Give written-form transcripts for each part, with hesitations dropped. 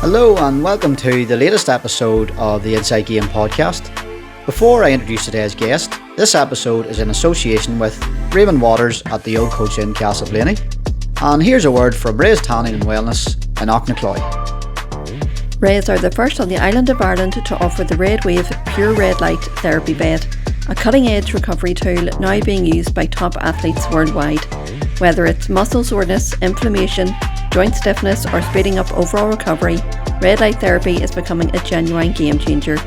Hello and welcome to the latest episode of the Inside Game podcast. Before I introduce today's guest, this episode is in association with Raymond Waters at the Old Coach Inn Castleblaney. And here's a word from Ray's Tanning and Wellness in Auchnachoy. Rays are the first on the island of Ireland to offer the Red Wave Pure Red Light Therapy Bed, a cutting-edge recovery tool now being used by top athletes worldwide. Whether it's muscle soreness, inflammation, joint stiffness or speeding up overall recovery, red light therapy is becoming a genuine game changer.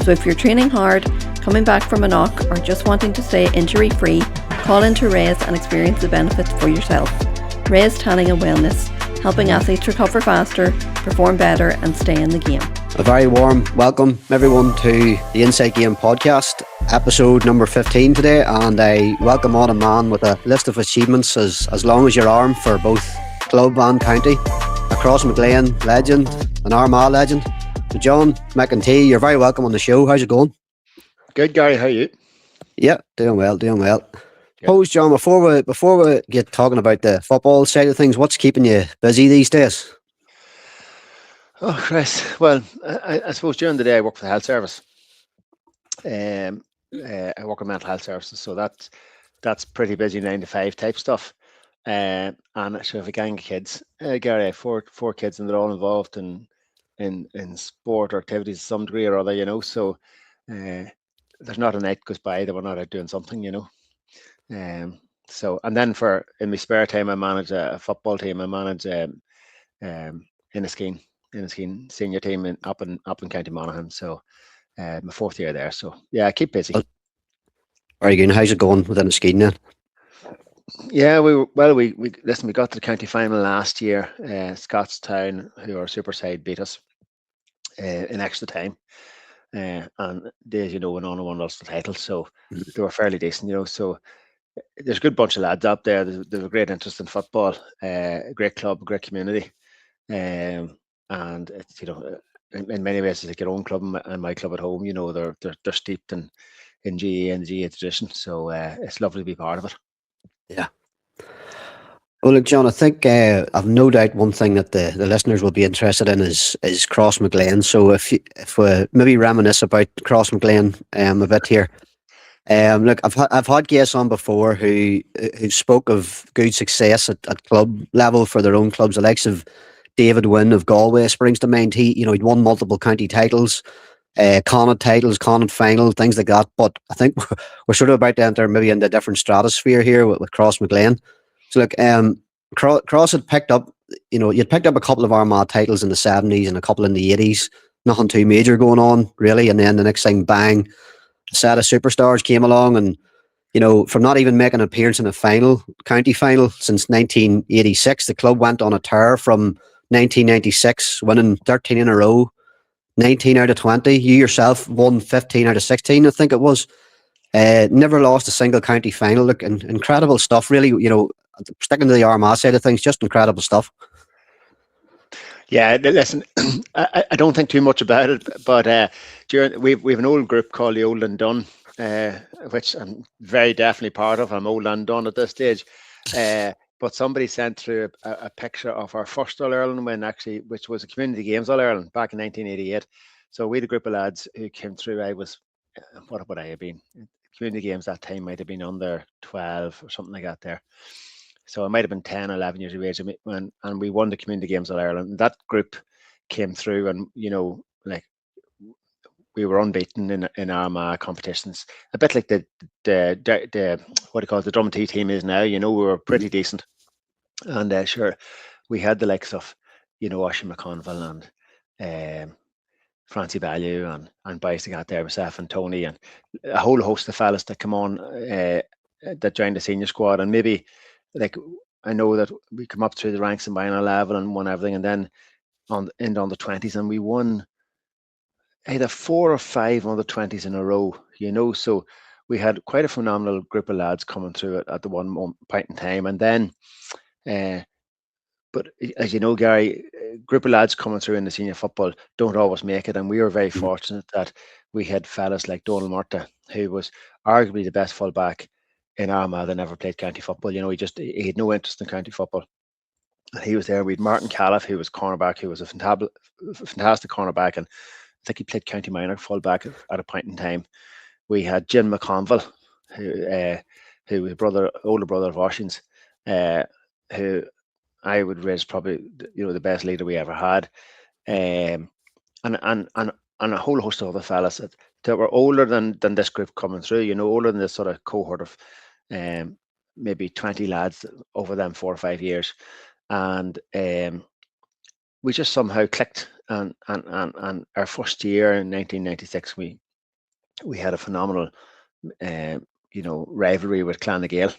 So if you're training hard, coming back from a knock or just wanting to stay injury free, call into Rays and experience the benefits for yourself. Rays Tanning and Wellness, helping athletes recover faster, perform better and stay in the game. A very warm welcome everyone to the Inside Game podcast, episode number 15 today, and I welcome on a man with a list of achievements as long as your arm for both club and county, a Crossmaglen legend, an Armagh legend. So John McEntee, you're very welcome on the show. How's it going? Good, Gary. How are you? Yeah, doing well. Suppose, John, before we get talking about the football side of things, what's keeping you busy these days? Oh, Chris. Well, I suppose during the day I work for the health service. I work in mental health services, so that's pretty busy 9 to 5 type stuff. And actually, I have a gang of kids. Gary, I have four kids, and they're all involved in sport or activities to some degree or other. So there's not a night goes by that we're not out doing something. So and then in my spare time, I manage a football team. I manage Inniskeen senior team up in County Monaghan. So my 4th year there. So yeah, I keep busy. Very good. How's it going within the skiing then? Yeah, we got to the county final last year. Scottstown, who are super side, beat us in extra time. And they, as you know, went on and won us the title. So they were fairly decent, So there's a good bunch of lads up there. There's a great interest in football, a great club, a great community. And it's, in many ways, it's like your own club and my club at home. They're steeped in GA and GA tradition. So it's lovely to be part of it. Yeah. Well, look, John, I think I've no doubt one thing that the listeners will be interested in is Crossmaglen. So if we maybe reminisce about Crossmaglen a bit here. Look, I've had guests on before who spoke of good success at club level for their own clubs. The likes of David Wynne of Galway springs to mind. He'd won multiple county titles, Connaught titles, Connaught final, things like that. But I think we're sort of about to enter maybe into a different stratosphere here with Crossmaglen. So look, Cross had picked up, you'd picked up a couple of Armagh titles in the 70s and a couple in the 80s. Nothing too major going on really, and then the next thing, bang, a set of superstars came along, and from not even making an appearance in a county final since 1986, the club went on a tear from 1996, winning 13 in a row, 19 out of 20. You yourself won 15 out of 16, I think it was. Never lost a single county final. Look, incredible stuff, really. Sticking to the Armagh side of things, just incredible stuff. Yeah, listen, I don't think too much about it, but we've an old group called the Old and Done, which I'm very definitely part of. I'm old and done at this stage. But somebody sent through a picture of our first All-Ireland win, actually, which was a Community Games All-Ireland back in 1988. So we had a group of lads who came through. I was, what would I have been? Community Games that time might have been under 12 or something like that there. So I might have been 10, 11 years of age, and we won the Community Games All-Ireland. That group came through, and we were unbeaten in Armagh competitions, a bit like the what do you call it, the Drum Tea team is now. We were pretty decent, and sure, we had the likes of Oisin McConville and Francie Value and boys that got there, myself and Tony, and a whole host of fellas that come on that joined the senior squad, and maybe I know that we come up through the ranks in minor level and won everything, and then on the 20s, and we won either 4 or 5 on the 20s in a row, so we had quite a phenomenal group of lads coming through it at the one point in time. And then but as you know, Gary, a group of lads coming through in the senior football don't always make it, and we were very fortunate that we had fellas like Donald Murta, who was arguably the best fullback in Armagh that never played county football. He had no interest in county football, And he was there. We had Martin Califf, who was cornerback, who was a fantastic cornerback, and I think he played County Minor fullback at a point in time. We had Jim McConville, who was older brother of Washington's, who I would rate as probably the best leader we ever had, and a whole host of other fellas that were older than this group coming through. Older than this sort of cohort of maybe 20 lads over them 4 or 5 years, and we just somehow clicked. And our first year in 1996, we had a phenomenal rivalry with Clonagale.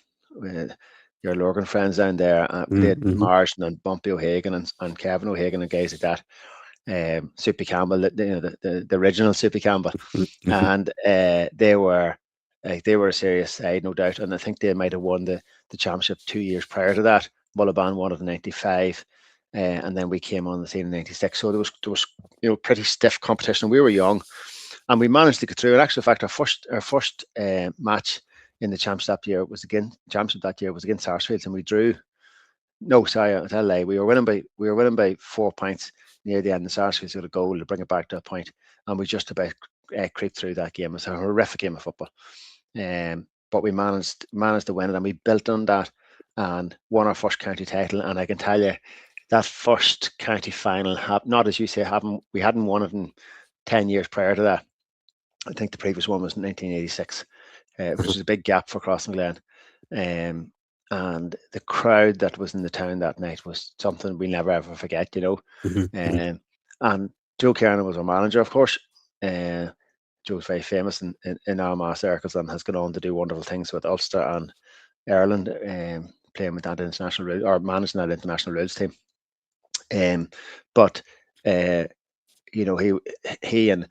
Your Lurgan friends down there played Marsden and Bumpy O'Hagan and Kevin O'Hagan and guys like that. Soupy Campbell, the original Soupy Campbell, and they were a serious side, no doubt. And I think they might have won the championship 2 years prior to that. Mullaban won it in '95, and then we came on the scene in '96. So there was pretty stiff competition. We were young, and we managed to get through. And actually, in fact, our first match in the championship that year was against Sarsfields, and we drew. No, sorry, I tell a lie. We were winning by 4 points near the end. The Sarsfields got a goal to bring it back to a point, and we just about creeped through that game. It was a horrific game of football, but we managed to win it, and we built on that and won our first county title. And I can tell you, that first county final, not as you say, we hadn't won it in 10 years prior to that. I think the previous one was in 1986, which is a big gap for Crossmaglen. And the crowd that was in the town that night was something we'll never ever forget, And Joe Kiernan was our manager, of course. Joe's very famous in Armagh circles and has gone on to do wonderful things with Ulster and Ireland, playing with that international rules, or managing that international rules team. But he and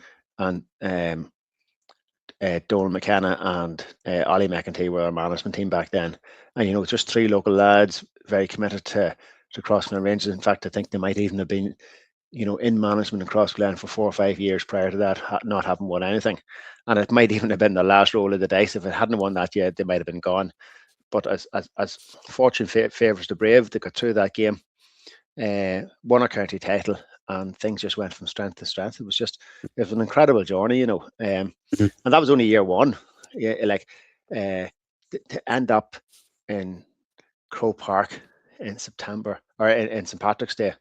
Donald McKenna and Ollie McEntee were our management team back then, and just 3 local lads very committed to Crossmaglen Rangers. In fact, I think they might even have been in management in Crossmaglen for 4 or 5 years prior to that, not having won anything. And it might even have been the last roll of the dice. If it hadn't won that yet, they might have been gone. But as fortune favours the brave, they got through that game, won a county title, and things just went from strength to strength. It was an incredible journey, and that was only year one. To end up in Crow Park in September, or in St. Patrick's Day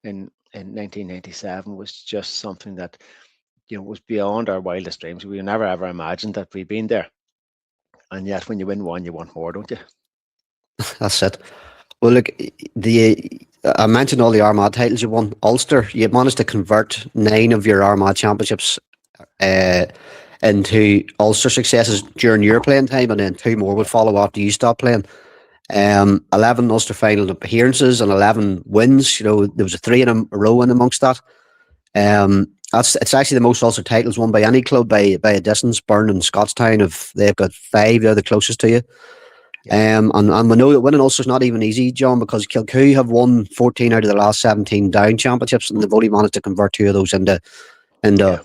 in 1997 was just something that was beyond our wildest dreams. We never ever imagined that we'd been there, and yet when you win one, you want more, don't you? That's it. Well, look, I mentioned all the Armagh titles you won. Ulster, you managed to convert 9 of your Armagh championships into Ulster successes during your playing time, and then 2 more would follow after you stopped playing. 11 Ulster final appearances and 11 wins. There was 3 in a row in amongst that. It's actually the most Ulster titles won by any club by a distance. Burn and Scottstown they've got 5. They're the closest to you. Yeah. And we know that winning Ulster's not even easy, John, because Kilcoo have won 14 out of the last 17 down championships, and they've only managed to convert 2 of those into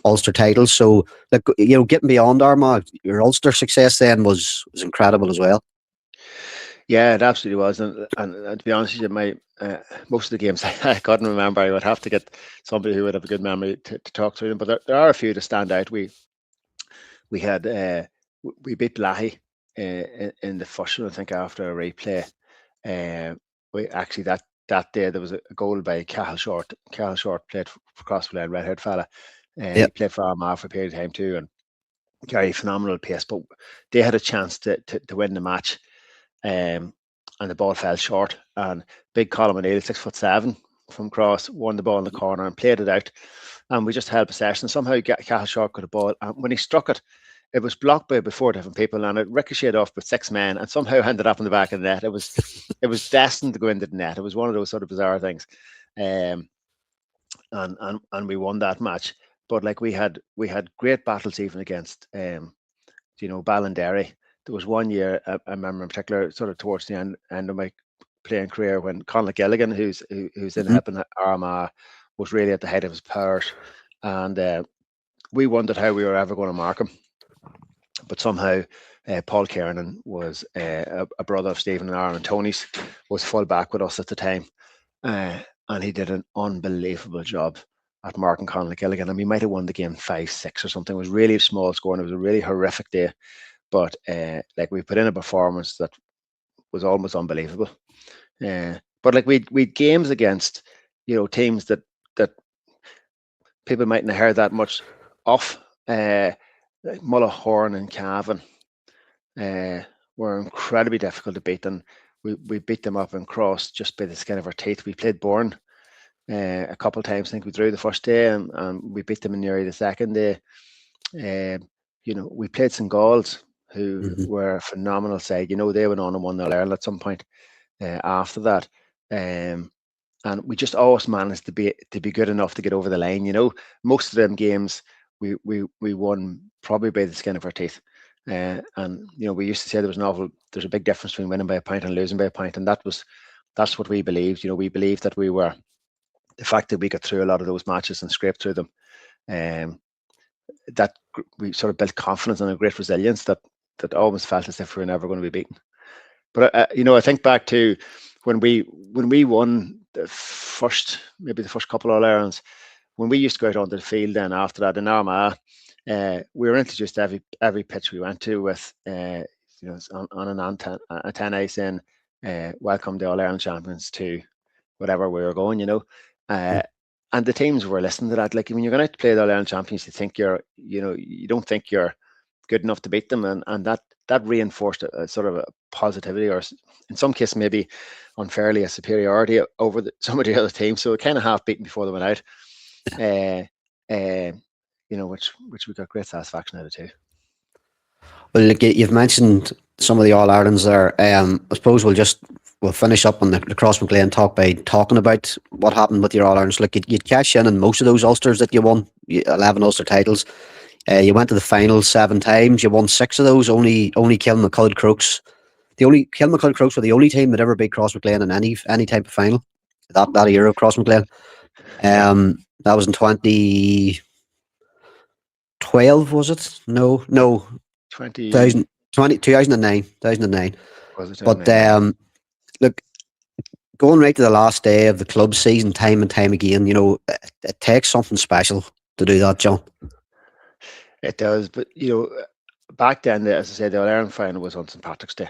Ulster titles. So, getting beyond Armagh, your Ulster success then was incredible as well. Yeah, it absolutely was, and to be honest with you, my most of the games I couldn't remember. I would have to get somebody who would have a good memory to talk through them. But there are a few to stand out. We had we beat Lahey in the first one, I think, after a replay. We actually that day there was a goal by Cahill Short. Cahill Short played for Crossmaglen, red-haired fella. He played for Armagh for a period of time too, and carried phenomenal pace. But they had a chance to win the match. And the ball fell short, and big Colin O'Neill, 6'7" from Cross, won the ball in the corner and played it out, and we just held possession. Somehow Cahill Short got a ball, and when he struck it, it was blocked by about 4 different people, and it ricocheted off with 6 men, and somehow ended up in the back of the net. It was destined to go into the net. It was one of those sort of bizarre things, and we won that match. But we had great battles even against Ballinderry. There was one year I remember in particular, sort of towards the end of my playing career, when Conor Gilligan, who's in Hepburn Armagh, was really at the height of his powers, and we wondered how we were ever going to mark him. But somehow Paul Kiernan was a brother of Stephen and Aaron Tony's, was full back with us at the time, and he did an unbelievable job at marking Conley Gilligan. And we might have won the game 5-6 or something. It was really small score, and it was a really horrific day. But like, we put in a performance that was almost unbelievable. But like, we'd games against, teams that people mightn't have heard that much of. Like Mullaghorn and Cavan were incredibly difficult to beat, and we beat them up and crossed just by the skin of our teeth. We played Bourne a couple of times. I think we drew the first day, and we beat them in Newry the second day. We played St. Galls, who were a phenomenal side. They went on and won the All-Ireland at some point after that. And we just always managed to be good enough to get over the line. Most of them games we won probably by the skin of our teeth. And we used to say there's a big difference between winning by a point and losing by a point, and that's what we believed. We believed that the fact that we got through a lot of those matches and scraped through them, that we sort of built confidence and a great resilience that almost felt as if we were never going to be beaten. But I think back to when we won the first couple of All-Irelands, when we used to go out onto the field. Then after that in Armagh, we were introduced to every pitch we went to with on an antennae saying, "Welcome the All-Ireland champions to whatever we were going." And the teams were listening to that. Like, when you're going out to play the All-Ireland champions, you think you don't think you're good enough to beat them, and that reinforced a sort of a positivity, or in some cases maybe unfairly a superiority over some of the other teams. So it kind of half beaten before they went out, which we got great satisfaction out of too. Well, look, you've mentioned some of the All Irelands there. I suppose we'll finish up on the Cross McGlean talk by talking about what happened with your All Irelands. Look, you'd cash in most of those Ulsters that you won, 11 Ulster titles. You went to the final 7 times. You won 6 of those. Only Kilmacud Crokes. Kilmacud Crokes were the only team that ever beat Cross McGlean in any type of final. That year of Cross McGlean. That was in 2012, was it? No. 2009. 2009. But look, going right to the last day of the club season, time and time again, it takes something special to do that, John. It does, but back then, as I said, the All-Ireland final was on St. Patrick's Day,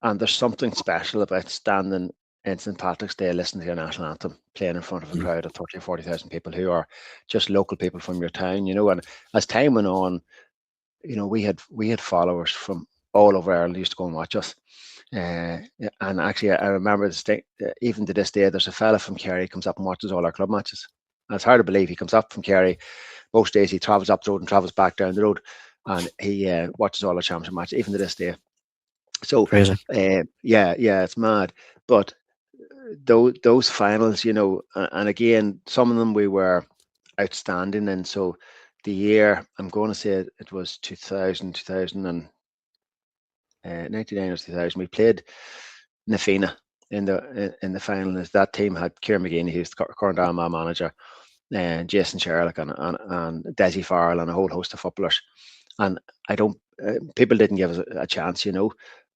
and there's something special about standing in St. Patrick's Day listening to your national anthem, playing in front of a crowd of 30 or 40,000 people who are just local people from your town. And as time went on, we had followers from all over Ireland who used to go and watch us. And actually, I remember even to this day, there's a fella from Kerry comes up and watches all our club matches. And it's hard to believe. He comes up from Kerry. Most days he travels up the road and travels back down the road, and he watches all our championship matches, even to this day. So crazy. Yeah, it's mad. But those finals, and again, some of them we were outstanding in. So the year, I'm going to say it was 2000, 99 or 2000, we played Na Fianna in the final. That team had Kieran McGeaney, who's the current Armagh manager, and Jason Sherlock and Desi Farrell and a whole host of footballers. And people didn't give us a chance,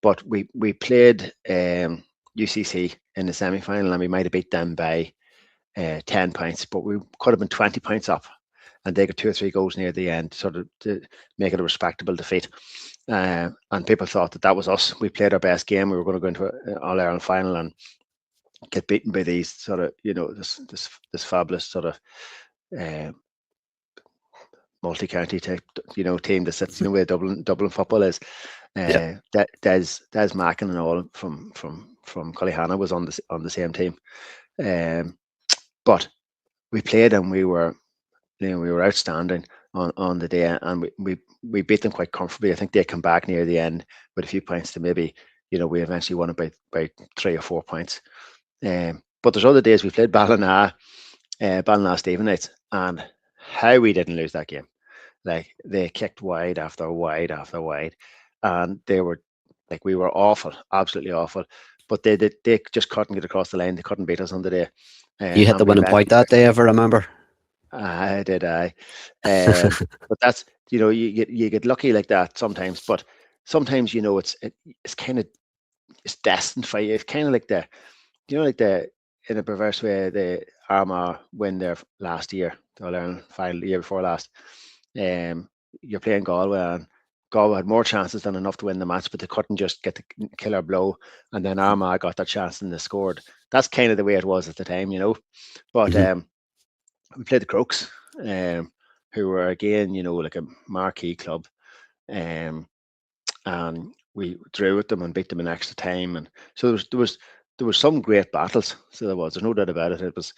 but we played UCC in the semi-final, and we might have beat them by 10 points, but we could have been 20 points up, and they got 2 or 3 goals near the end, sort of to make it a respectable defeat. And people thought that was us. We played our best game. We were going to go into an All-Ireland final and get beaten by these sort of, this fabulous sort of multi-county type, team that sits, where Dublin football is. Des Mackin and all from Cullyhanna was on the same team. But we played, and we were outstanding on the day, and we beat them quite comfortably. I think they come back near the end with a few points to maybe, we eventually won it by 3 or 4 points. But there's other days we played Ballina Stephenites, and how we didn't lose that game. Like, they kicked wide after wide after wide, and they were like, we were awful, absolutely awful. But they just couldn't get across the line. They couldn't beat us on the day. You hit the winning point that day, if I remember. I did. But that's, you get lucky like that sometimes. But sometimes, it's kind of, it's destined for you. It's kind of like in a perverse way, the Armagh win their last year, the All-Ireland final, the year before last. You're playing Galway, and Galway had more chances than enough to win the match, but they couldn't just get the killer blow. And then Armagh got that chance and they scored. That's kind of the way it was at the time, But we played the Crokes, who were again, like a marquee club. And we drew with them and beat them in extra time. And so there was some great battles. So there's no doubt about it.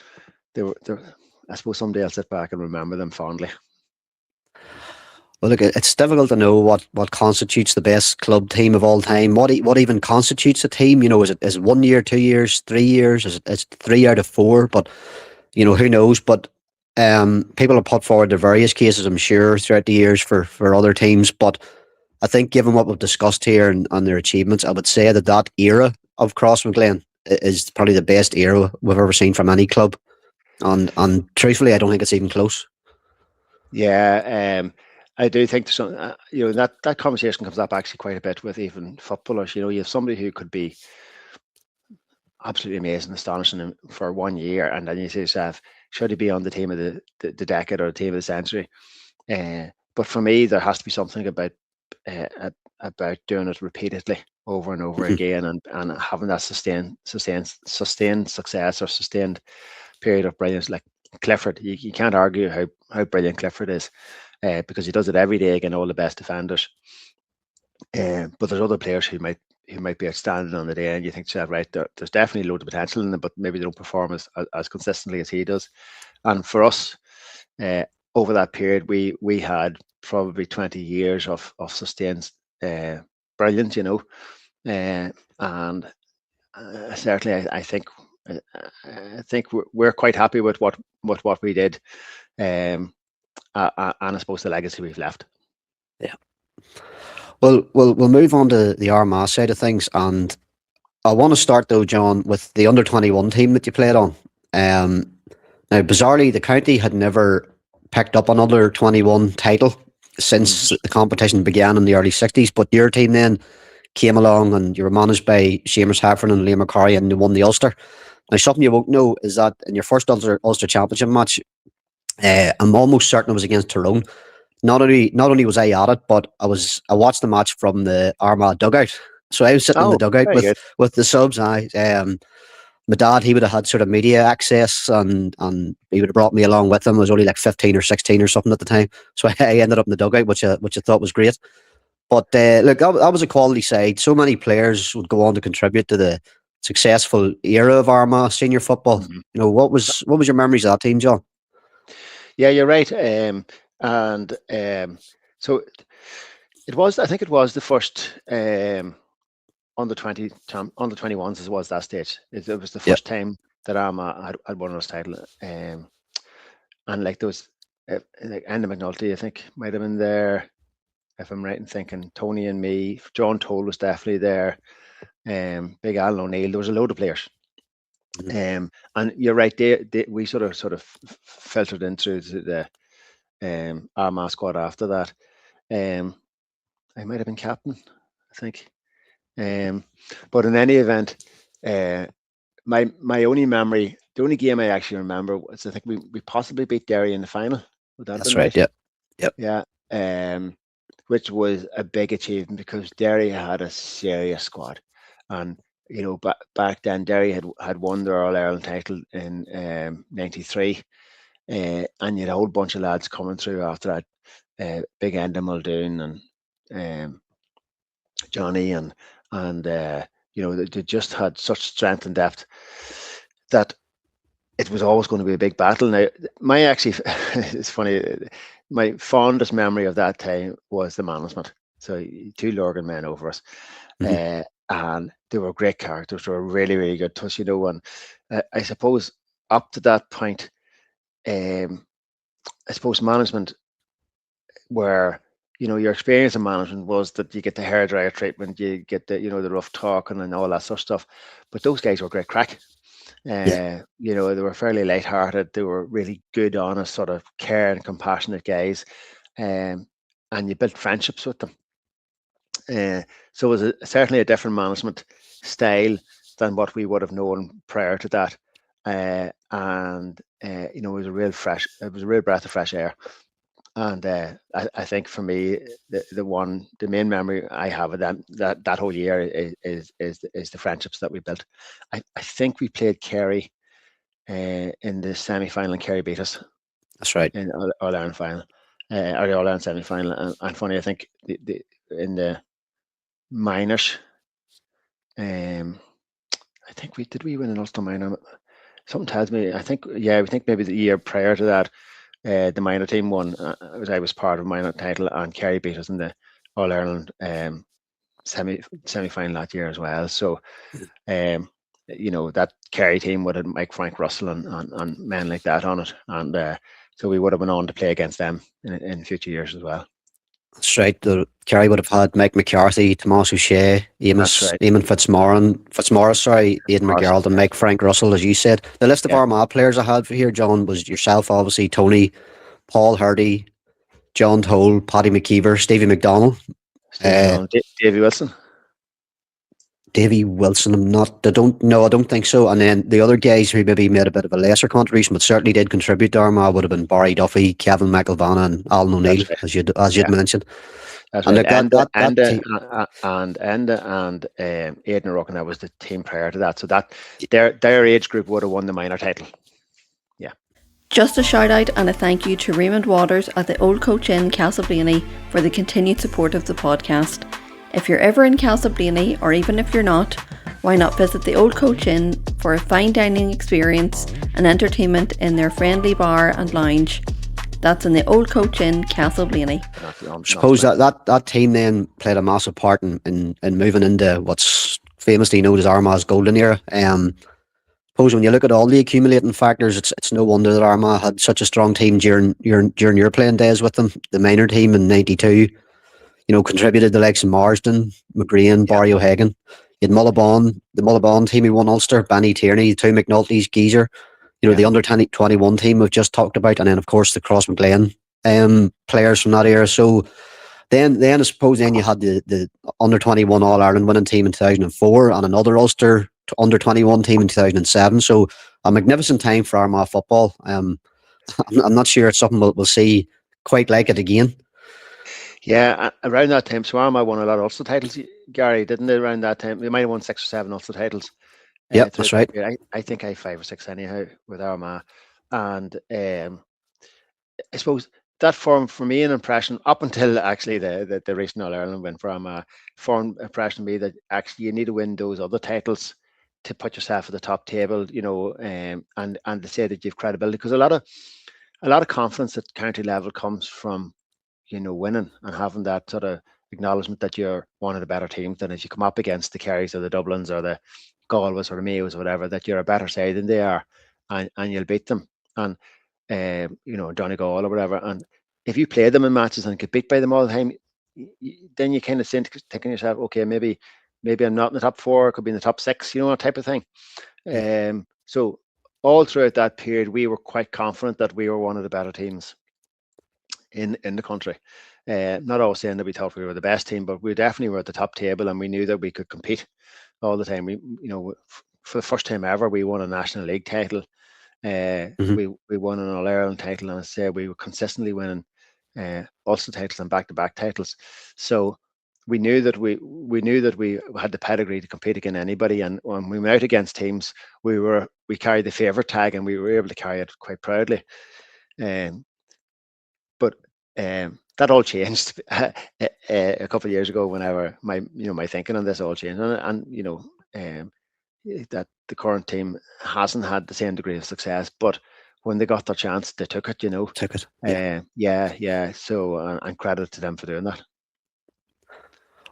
I suppose someday I'll sit back and remember them fondly. Well, look, it's difficult to know what constitutes the best club team of all time. What even constitutes a team? Is it 1 year, 2 years, 3 years? Is it 3 out of 4? But who knows? But people have put forward their various cases, I'm sure, throughout the years for other teams. But I think, given what we've discussed here and their achievements, I would say that era of Crossmaglen is probably the best era we've ever seen from any club. And truthfully, I don't think it's even close. Yeah, I do think some, that conversation comes up actually quite a bit with even footballers. You have somebody who could be absolutely amazing, astonishing for 1 year, and then you say to yourself, should he be on the team of the decade or the team of the century? But for me, there has to be something about doing it repeatedly over and over again, and having that sustained success or sustained period of brilliance. Like Clifford, you can't argue how brilliant Clifford is, because he does it every day against all the best defenders. But there's other players who might be outstanding on the day, and you think, right, there's definitely loads of potential in them, but maybe they don't perform as consistently as he does. And for us, over that period, we had probably 20 years of sustained brilliance, and certainly I think we're quite happy with what we did, and I suppose the legacy we've left. Yeah. Well, we'll move on to the Armagh side of things, and I want to start though, John, with the under-21 team that you played on. Now, bizarrely, the county had never picked up another 21 title since the competition began in the early 60s, but your team then came along and you were managed by Seamus Heffron and Liam McCarry, and you won the Ulster. Now, something you won't know is that in your first Ulster Championship match, I'm almost certain it was against Tyrone. Not only was I at it, but I watched the match from the Armagh dugout. So I was sitting in the dugout with the subs. My dad, he would have had sort of media access, and he would have brought me along with him. I was only like 15 or 16 or something at the time. So I ended up in the dugout, which I thought was great. But look, that was a quality side. So many players would go on to contribute to the successful era of Armagh senior football. What was your memories of that team, John? Yeah, you're right. So it was. I think it was the first under 21s as was that stage. It was the first time that Armagh had won this title. And like there was like Andy McNulty, I think, might have been there, if I'm right in thinking. Tony and me, John Toll was definitely there. Big Alan O'Neill. There was a load of players. And you're right. We sort of filtered into the Armagh squad after that. I might have been captain, I think. But in any event, my only memory, the only game I actually remember was, I think we possibly beat Derry in the final. Would that That's right. Yep. Yeah. Which was a big achievement because Derry had a serious squad, and back then Derry had won their All-Ireland title in '93, and you had a whole bunch of lads coming through after that. Big Enda Muldoon and Johnny and they just had such strength and depth that it was always going to be a big battle. Now, it's funny, my fondest memory of that time was the management. So 2 Lurgan men over us, and they were great characters. They were really, really good to us, and I suppose up to that point, I suppose management were, your experience in management was that you get the hairdryer treatment, you get the, the rough talking and all that sort of stuff. But those guys were great crack. They were fairly light-hearted. They were really good, honest, sort of care and compassionate guys. And you built friendships with them. So it was certainly a different management style than what we would have known prior to that. and it was a real breath of fresh air. And I think for me, the main memory I have of that whole year is the friendships that we built. I think we played Kerry in the semi-final, and Kerry beat us That's right. in All Ireland final, or the All Ireland semi-final. And funny, I think in the minors, I think we win an Ulster minor. Something tells me, I think maybe the year prior to that, the minor team won. I was part of minor title, and Kerry beat us in the All Ireland semi final that year as well. So, that Kerry team would have Mike Frank Russell and men like that on it, and so we would have been on to play against them in future years as well. That's right. The Kerry would have had Mike McCarthy, Tomas O'Shea, Eamon Fitzmaurice, Aidan McGarrald, and Mike Frank Russell, as you said. The list of Armagh players I had for here, John, was yourself, obviously, Tony, Paul Hardy, John Toll, Paddy McKeever, Stevie McDonald, Davy Wilson. Davy Wilson, I don't think so. And then the other guys who maybe made a bit of a lesser contribution, but certainly did contribute to Armagh, would have been Barry Duffy, Kevin McElvanna, and Alan O'Neill, as you'd mentioned. That's and right. And Aidan O'Rourke, that was the team prior to that. So that their age group would have won the minor title. Yeah. Just a shout out and a thank you to Raymond Waters at the Old Coach Inn, Castleblaney, for the continued support of the podcast. If you're ever in Castleblaney, or even if you're not, why not visit the Old Coach Inn for a fine dining experience and entertainment in their friendly bar and lounge. That's in the Old Coach Inn, Castleblaney. I suppose that team then played a massive part in moving into what's famously known as Armagh's golden era. Suppose when you look at all the accumulating factors, it's no wonder that Armagh had such a strong team during your playing days with them. The minor team in '92, contributed the likes of Marsden, McGrain, Barry O'Hagan. You had Mullabon, the Mullabon team who won Ulster, Benny Tierney, two McNulty's, Geezer. The under 21 team we've just talked about, and then of course the Crossmaglen players from that era. So then I suppose then you had the under 21 All Ireland winning team in 2004 and another Ulster under 21 team in 2007. So a magnificent time for Armagh football. I'm not sure it's something we'll see quite like it again. Yeah, around that time, so Armagh won a lot of Ulster titles, Gary, didn't they? Around that time, they might have won 6 or 7 Ulster titles. Yeah, that's right. I think I had 5 or 6 anyhow with Armagh, and I suppose that formed for me an impression up until actually the recent All Ireland win for Armagh. Formed an impression to me that actually you need to win those other titles to put yourself at the top table, and to say that you've credibility, because a lot of confidence at county level comes from winning and having that sort of acknowledgement that you're one of the better teams. Than if you come up against the Kerrys or the Dublins or the Galways or the Mayos or whatever, that you're a better side than they are, and you'll beat them. And Donegal or whatever. And if you play them in matches and get beat by them all the time, then you kind of thinking yourself, okay, maybe I'm not in the top 4, I could be in the top 6, type of thing. So all throughout that period, we were quite confident that we were one of the better teams in the country. Not always saying that we thought we were the best team, but we definitely were at the top table, and we knew that we could compete all the time. We, for the first time ever, we won a National League title. We won an All Ireland title, and I say we were consistently winning Ulster titles and back-to-back titles. So we knew that we had the pedigree to compete against anybody, and when we went out against teams, we carried the favourite tag, and we were able to carry it quite proudly. But that all changed a couple of years ago. Whenever my thinking on this all changed, and that the current team hasn't had the same degree of success, but when they got their chance, they took it. Took it. Yeah. So and credit to them for doing that.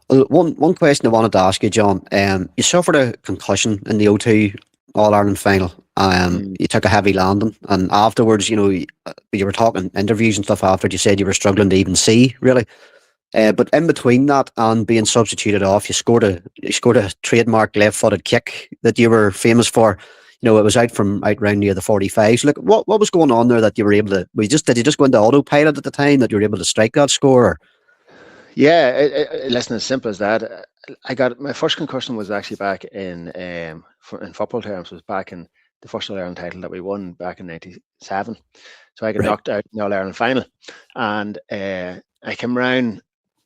Well, one question I wanted to ask you, John. You suffered a concussion in the O2 All Ireland final. You took a heavy landing, and afterwards, you were talking interviews and stuff after. You said you were struggling to even see, really. But in between that and being substituted off, you scored a trademark left-footed kick that you were famous for. It was out round near the 45. So look, what was going on there that you were able to? Did you just go into autopilot at the time that you were able to strike that score? Or? Yeah, listen, as simple as that. I got my first concussion was actually back in football terms, was back in the first All Ireland title that we won back in '97. So I got Right. knocked out in the All Ireland final, and I came round.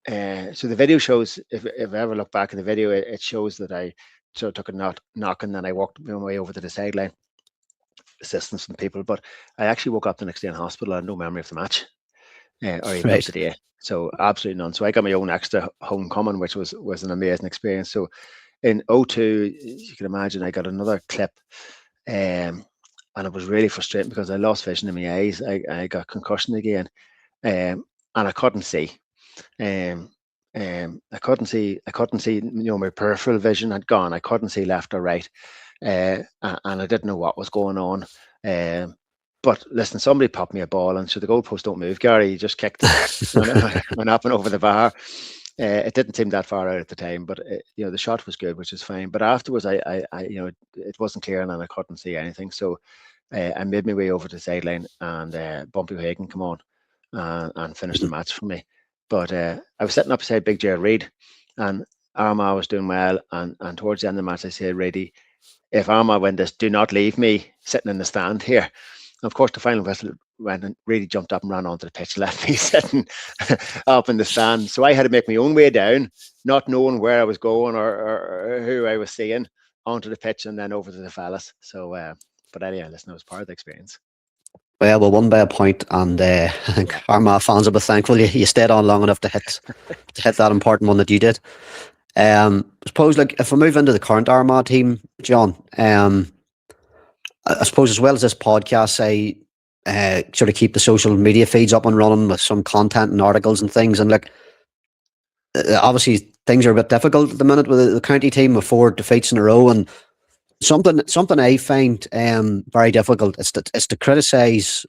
So the video shows, if I ever look back at the video, it shows that I sort of took a knock, and then I walked my way over to the sideline, assistance from people. But I actually woke up the next day in hospital. I had no memory of the match, or even up Right. to date. So absolutely none. So I got my own extra homecoming, which was an amazing experience. So in '02, you can imagine, I got another clip, and it was really frustrating because I lost vision in my eyes. I got concussion again, and I couldn't see. Um, I couldn't see. My peripheral vision had gone. I couldn't see left or right, and I didn't know what was going on. But listen, somebody popped me a ball, and so the goalpost don't move. Gary, you just kicked it, went up and over the bar. It didn't seem that far out at the time, but the shot was good, which is fine. But afterwards, it wasn't clear, and I couldn't see anything. So I made my way over to the sideline, and Bumpy Hagan come on and finished the match for me. But I was sitting up beside Big Gerard Reid, and Armagh was doing well. And towards the end of the match, I said, Reedy, if Armagh win this, do not leave me sitting in the stand here. And of course, the final whistle went and really jumped up and ran onto the pitch, left me sitting up in the stand. So I had to make my own way down, not knowing where I was going or who I was seeing, onto the pitch and then over to the fellas. So, but anyway, listen, it was part of the experience. Well, we won by a point, and I think Armagh fans will be thankful you stayed on long enough to hit that important one that you did. I suppose, like, if we move into the current Armagh team, John, I suppose as well as this podcast, I sort of keep the social media feeds up and running with some content and articles and things. And like, obviously things are a bit difficult at the minute with the county team with 4 defeats in a row. And something I find very difficult is to criticise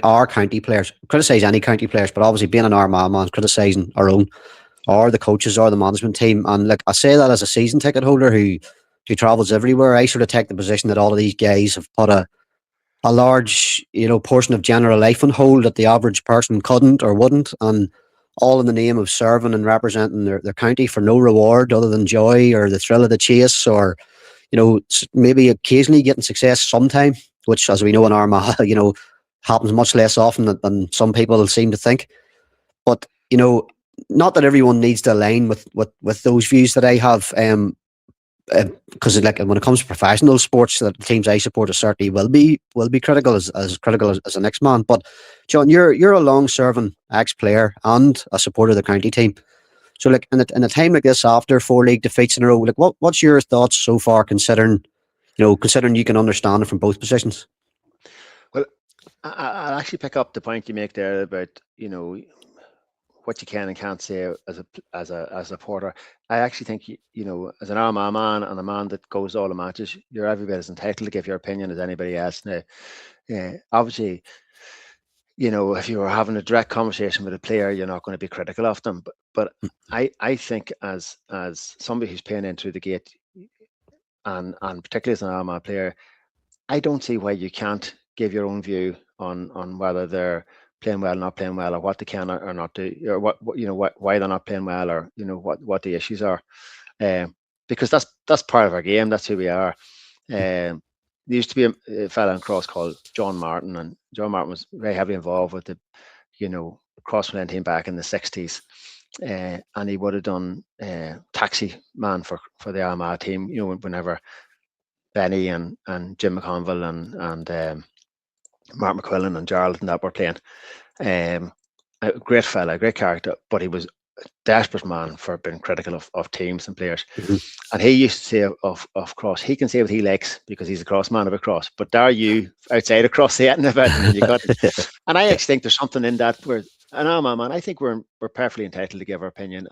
our county players, criticise any county players, but obviously being an Armagh man, criticising our own, or the coaches or the management team. And like, I say that as a season ticket holder who travels everywhere. I sort of take the position that all of these guys have put a large, portion of general life on hold that the average person couldn't or wouldn't, and all in the name of serving and representing their county for no reward other than joy or the thrill of the chase, or maybe occasionally getting success sometime, which, as we know in Armagh, happens much less often than some people seem to think. But not that everyone needs to align with those views that I have. Because like, when it comes to professional sports, the teams I support certainly will be critical, as critical as the next man. But John, you're a long serving ex-player and a supporter of the county team. So like, in a time like this, after 4 league defeats in a row, like, what's your thoughts so far, considering you can understand it from both positions? Well, I'll actually pick up the point you make there about what you can and can't say as a supporter. I actually think as an Armagh man and a man that goes to all the matches, you're every bit as entitled to give your opinion as anybody else. Now, obviously, if you were having a direct conversation with a player, you're not going to be critical of them. But I think as somebody who's paying in through the gate, and particularly as an Armagh player, I don't see why you can't give your own view on whether they're playing well, not playing well, or what they can or not do, or why they're not playing well, or what the issues are, because that's part of our game. That's who we are. There used to be a fella in Cross called John Martin, and John Martin was very heavily involved with the Cross team back in the '60s, and he would have done taxi man for the Armagh team. Whenever Benny and Jim McConville and Mark McQuillan and Gerald and that were playing. A great fella, a great character, but he was a desperate man for being critical of teams and players. Mm-hmm. And he used to say of Cross, he can say what he likes because he's a Cross man of a Cross, but dare you outside of Cross say anything about him, and you couldn't. And I actually think there's something in that where an Armagh man, I think we're perfectly entitled to give our opinion,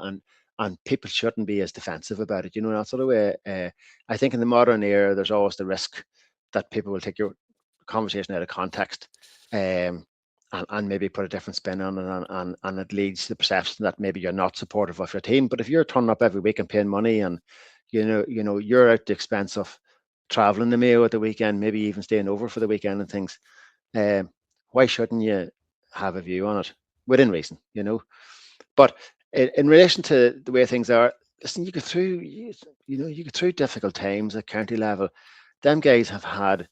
and people shouldn't be as defensive about it. That sort of way. I think in the modern era, there's always the risk that people will take your conversation out of context, and maybe put a different spin on it, and it leads to the perception that maybe you're not supportive of your team. But if you're turning up every week and paying money, and you're at the expense of traveling to Mayo at the weekend, maybe even staying over for the weekend and things, why shouldn't you have a view on it within reason? But in relation to the way things are, listen, you go through difficult times at county level. Them guys have had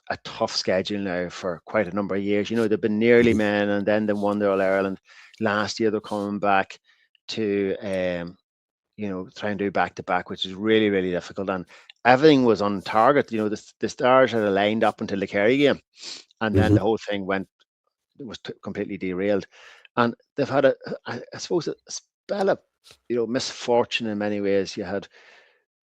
a tough schedule now for quite a number of years. They've been nearly men, and then they won the All Ireland. Last year they're coming back to try and do back to back, which is really, really difficult. And everything was on target. The stars had aligned up until the Kerry game, and then the whole thing was completely derailed. And they've had I suppose, a spell of misfortune in many ways. You had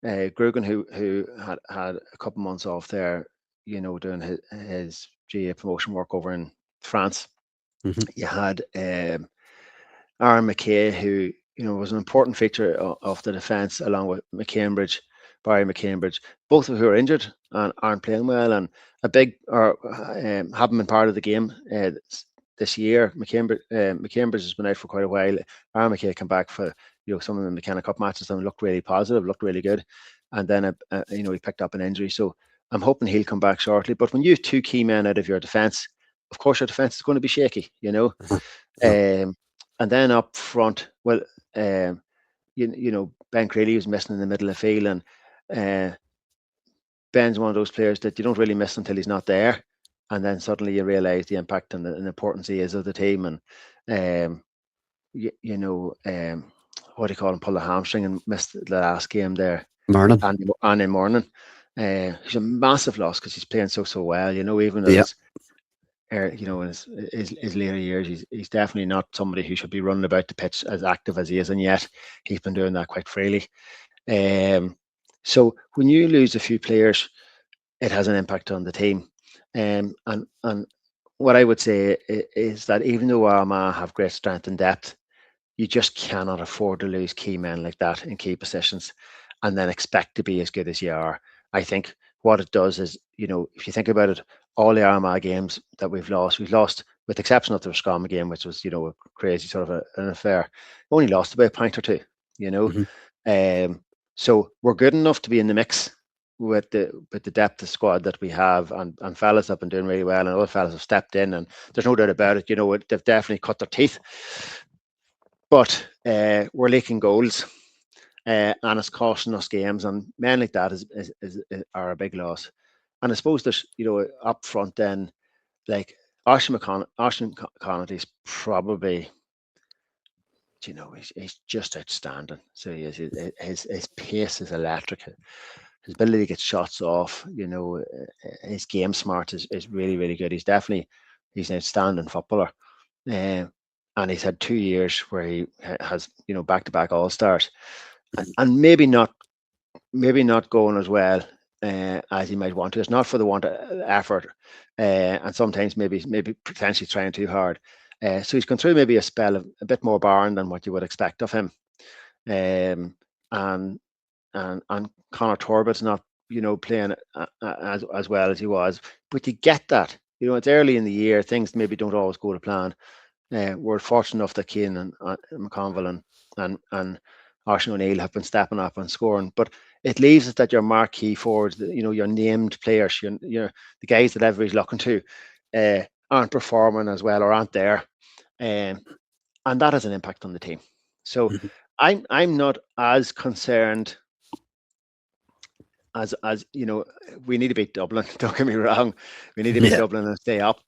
Grugan, who had a couple months off there, doing his GA promotion work over in France. You had Aaron McKay, who was an important feature of the defence, along with Barry McCambridge, both of who are injured and aren't playing well, and haven't been part of the game this year. McCambridge has been out for quite a while. Aaron McKay came back for some of the McKenna Cup matches and looked really positive, looked really good, and then he picked up an injury. So I'm hoping he'll come back shortly. But when you have two key men out of your defence, of course your defence is going to be shaky, and then up front, well, Ben Creeley was missing in the middle of the field, and Ben's one of those players that you don't really miss until he's not there, and then suddenly you realise the impact and the importance he is of the team. And what do you call him? Pulled a hamstring and missed the last game there. And in morning, he's a massive loss because he's playing so well. Even as in his later years, he's definitely not somebody who should be running about the pitch as active as he is, and yet he's been doing that quite freely. So when you lose a few players, it has an impact on the team. And what I would say is that even though Armagh have great strength and depth, you just cannot afford to lose key men like that in key positions and then expect to be as good as you are. I think what it does is, if you think about it, all the Armagh games that we've lost, with the exception of the Roscommon game, which was, a crazy sort of an affair. We only lost about a point or two, So we're good enough to be in the mix with the depth of squad that we have, and fellas have been doing really well, and other fellas have stepped in, and there's no doubt about it. They've definitely cut their teeth, but we're leaking goals, and it's costing us games, and men like that are a big loss. And I suppose there's up front then, like Oisin Connaughty's probably, he's just outstanding. So he is. His pace is electric. His ability to get shots off, his game smart is really, really good. He's an outstanding footballer. And he's had 2 years where he has, back-to-back All-Stars. And maybe not going as well as he might want to. It's not for the want of effort. And sometimes maybe potentially trying too hard. So he's gone through maybe a spell of a bit more barren than what you would expect of him. And Conor Torbett's not, playing as well as he was. But you get that. It's early in the year. Things maybe don't always go to plan. We're fortunate enough that Keane and McConville and Oisin O'Neill have been stepping up and scoring. But it leaves it that your marquee forwards, your named players, the guys that everybody's looking to, aren't performing as well or aren't there. And that has an impact on the team. So I'm not as concerned as we need to beat Dublin. Don't get me wrong, we need to beat Dublin and stay up.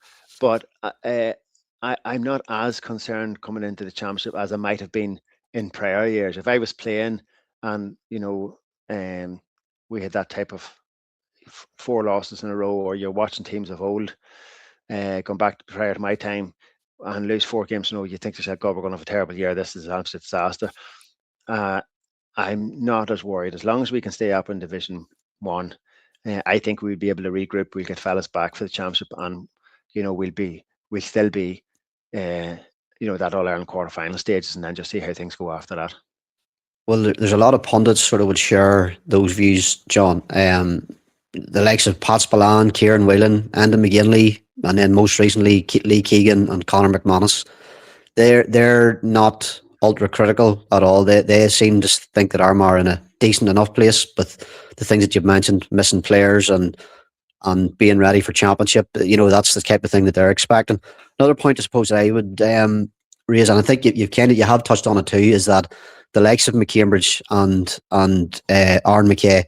But I'm not as concerned coming into the championship as I might have been in prior years. If I was playing and we had that type of 4 losses in a row, or you're watching teams of old, going back prior to my time, and lose 4 games in a row, you think to yourself, God, we're going to have a terrible year. This is an absolute disaster. I'm not as worried. As long as we can stay up in Division 1, I think we'll be able to regroup. We'll get fellas back for the championship, and we'll still be that All-Ireland quarter-final stages, and then just see how things go after that. Well, there's a lot of pundits sort of would share those views, John. The likes of Pat Spillane, Kieran Whelan, Andy McGinley, and then most recently Lee Keegan and Conor McManus. They're not ultra critical at all. They seem to think that Armagh are in a decent enough place, but the things that you've mentioned, missing players and being ready for championship, that's the type of thing that they're expecting. Another point I suppose I would raise, and I think you have touched on it too, is that the likes of McCambridge and Aaron McKay,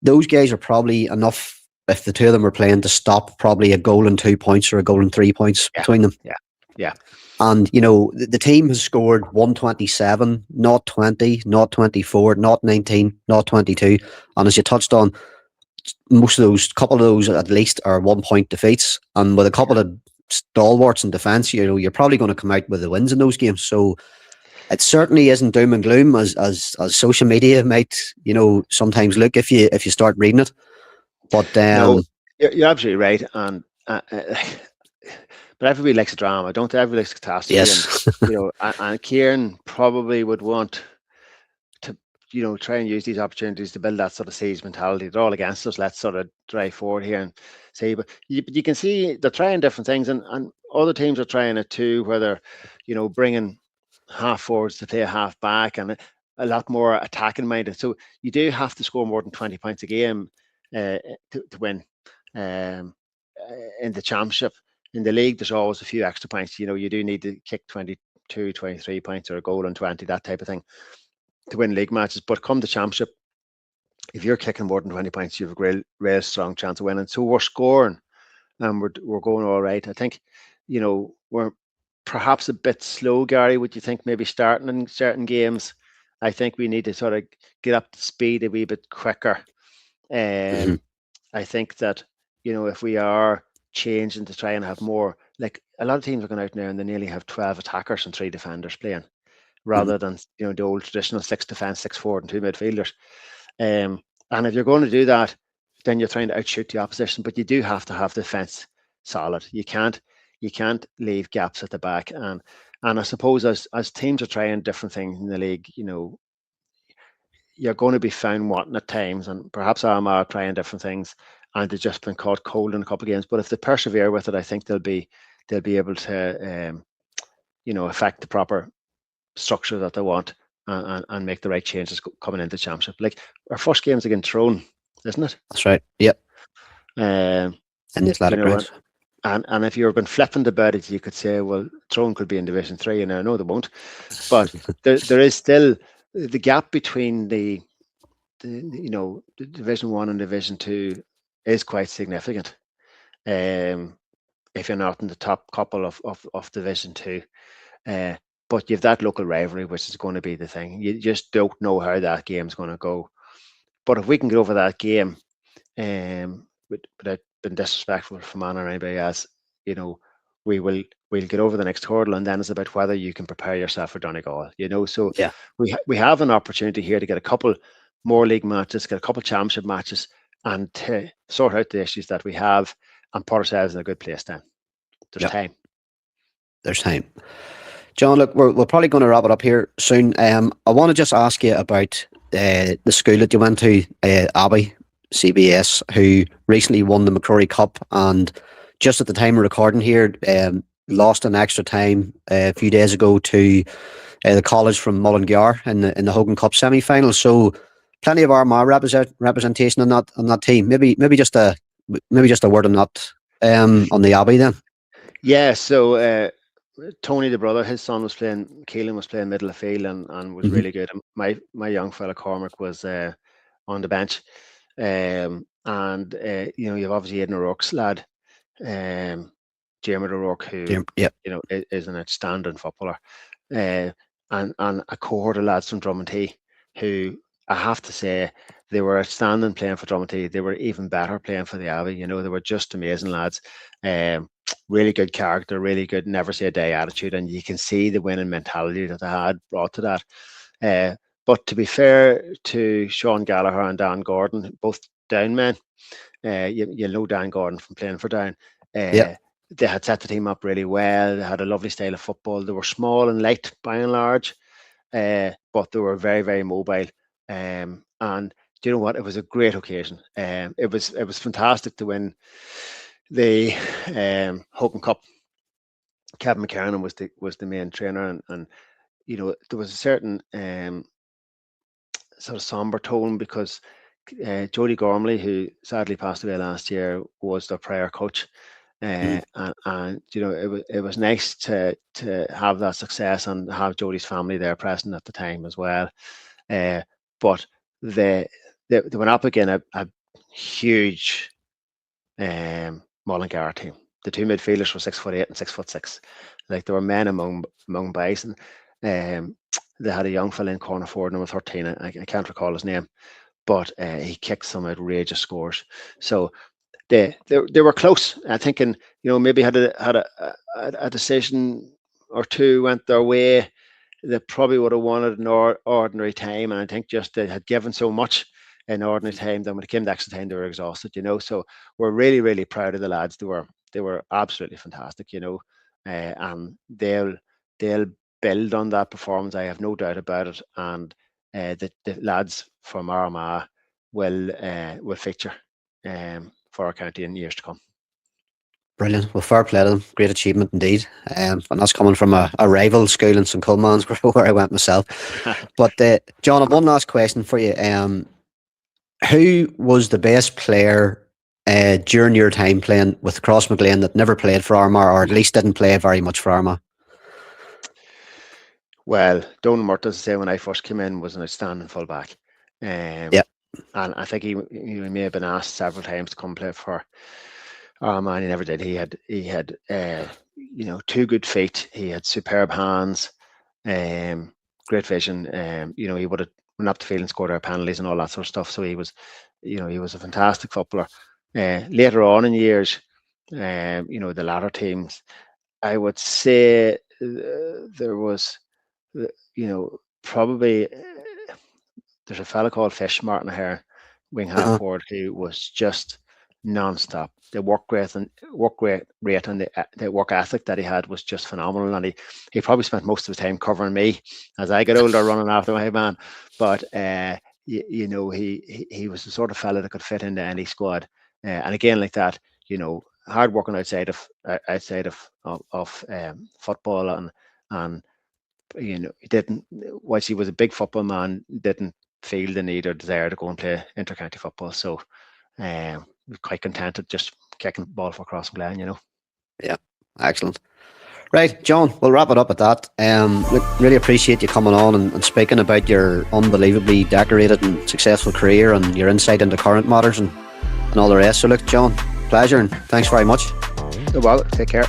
those guys are probably enough if the two of them were playing, to stop probably a goal and 2 points or a goal and 3 points Yeah, between them. yeah. And, the team has scored 127, not 20, not 24, not 19, not 22. And as you touched on, couple of those at least are 1 point defeats. And with a couple of stalwarts in defence, you're probably going to come out with the wins in those games. So it certainly isn't doom and gloom as social media might, sometimes look if you start reading it. But No, you're absolutely right. And but everybody likes a drama, don't they? Everybody likes catastrophe, and yes, and Kieran probably would want to, try and use these opportunities to build that sort of siege mentality. They're all against us. Let's sort of drive forward here and say, but you can see they're trying different things, and other teams are trying it too, where they're, bringing half forwards to play half back and a lot more attacking minded. So you do have to score more than 20 points a game to win in the championship. In the league, there's always a few extra points. You do need to kick 22, 23 points or a goal and 20, that type of thing, to win league matches. But come the championship, if you're kicking more than 20 points, you have a real strong chance of winning. So we're scoring and we're going all right. I think, we're perhaps a bit slow, Gary. Would you think maybe starting in certain games? I think we need to sort of get up to speed a wee bit quicker. I think that, if we are changing to try and have more, like a lot of teams are going out now and they nearly have 12 attackers and 3 defenders playing, rather than the old traditional 6 defense, 6 forward, and 2 midfielders. And if you're going to do that, then you're trying to outshoot the opposition. But you do have to have defense solid. You can't leave gaps at the back. And I suppose as teams are trying different things in the league, you're going to be found wanting at times, and perhaps Armagh are trying different things, and they've just been caught cold in a couple of games. But if they persevere with it, I think they'll be able to affect the proper structure that they want, and make the right changes coming into the championship. Like our first game's against Tyrone, isn't it? that's right. Yep. And the Athletic Grounds. And if you're been flippant about it, you could say, well, Tyrone could be in Division 3, and I know they won't. But there is still the gap between the Division 1 and Division 2 is quite significant. If you're not in the top couple of Division 2. But you've that local rivalry, which is going to be the thing. You just don't know how that game's going to go. But if we can get over that game, without being disrespectful from Anna or anybody else, we'll get over the next hurdle, and then it's about whether you can prepare yourself for Donegal. So Yeah. we have an opportunity here to get a couple more league matches, get a couple championship matches, and to sort out the issues that we have and put ourselves in a good place. Then there's time. There's time. John, look, we're probably going to wrap it up here soon. I want to just ask you about the school that you went to, Abbey CBS, who recently won the McCrory Cup, and just at the time of recording here, lost in extra time a few days ago to the college from Mullingar in the Hogan Cup semi-final. So plenty of Armagh representation on that team. Maybe just a word on that, on the Abbey then. Yeah. So. Tony, the brother, his son was playing. Keelan was playing middle of field and was really good. My young fella Cormac was on the bench, and you've obviously Aidan O'Rourke's lad, Jeremy O'Rourke, who is an outstanding footballer, and a cohort of lads from Drummondtee, who I have to say they were outstanding playing for Drummondtee. They were even better playing for the Abbey. They were just amazing lads. Really good character, really good, never say a day attitude, and you can see the winning mentality that they had brought to that. But to be fair to Sean Gallagher and Dan Gordon, both Down men, you know Dan Gordon from playing for Down. They had set the team up really well. They had a lovely style of football. They were small and light by and large, but they were very, very mobile. And do you know what? It was a great occasion. It was fantastic to win the Hogan Cup. Kevin McKernan was the main trainer, and there was a certain sort of somber tone, because Jody Gormley, who sadly passed away last year, was their prior coach. And it was nice to have that success and have Jody's family there present at the time as well. But they went up again a huge Mullingar team. The two midfielders were 6'8" and 6'6". Like, there were men among bison. They had a young fella in corner forward, number 13. I can't recall his name, but he kicked some outrageous scores. So they were close. I think, maybe had a decision or two went their way, they probably would have wanted an ordinary time. And I think just they had given so much in ordinary time, then when it came to extra time, they were exhausted. So we're really, really proud of the lads. They were absolutely fantastic. And they'll build on that performance. I have no doubt about it. And the lads from Armagh will feature for our county in years to come. Brilliant. Well, fair play to them. Great achievement indeed. And that's coming from a rival school in St Coleman's where I went myself. But John, I have one last question for you. Who was the best player during your time playing with Crossmaglen that never played for Armagh, or at least didn't play very much for Armagh? Well, Donald Murtaugh, as I say, when I first came in, was an outstanding fullback. Yeah. And I think he may have been asked several times to come play for Armagh, and he never did. He had two good feet. He had superb hands, great vision. He would have went up the field and scored our penalties and all that sort of stuff. So he was a fantastic footballer. Later on in years, the latter teams, I would say there was, probably there's a fella called Fish, Martin O'Hare, wing half forward, who was just non-stop. The work rate and the work ethic that he had was just phenomenal. And he probably spent most of his time covering me as I get older, running after my man. But he was the sort of fella that could fit into any squad. And again, like that, hard working outside of football, and he didn't, whilst he was a big football man, didn't feel the need or desire to go and play intercounty football. So quite contented just kicking the ball for Crossmaglen, Yeah, excellent. Right, John, we'll wrap it up at that. Look, really appreciate you coming on and speaking about your unbelievably decorated and successful career and your insight into current matters and all the rest. So look, John, pleasure and thanks very much. No bother. Take care.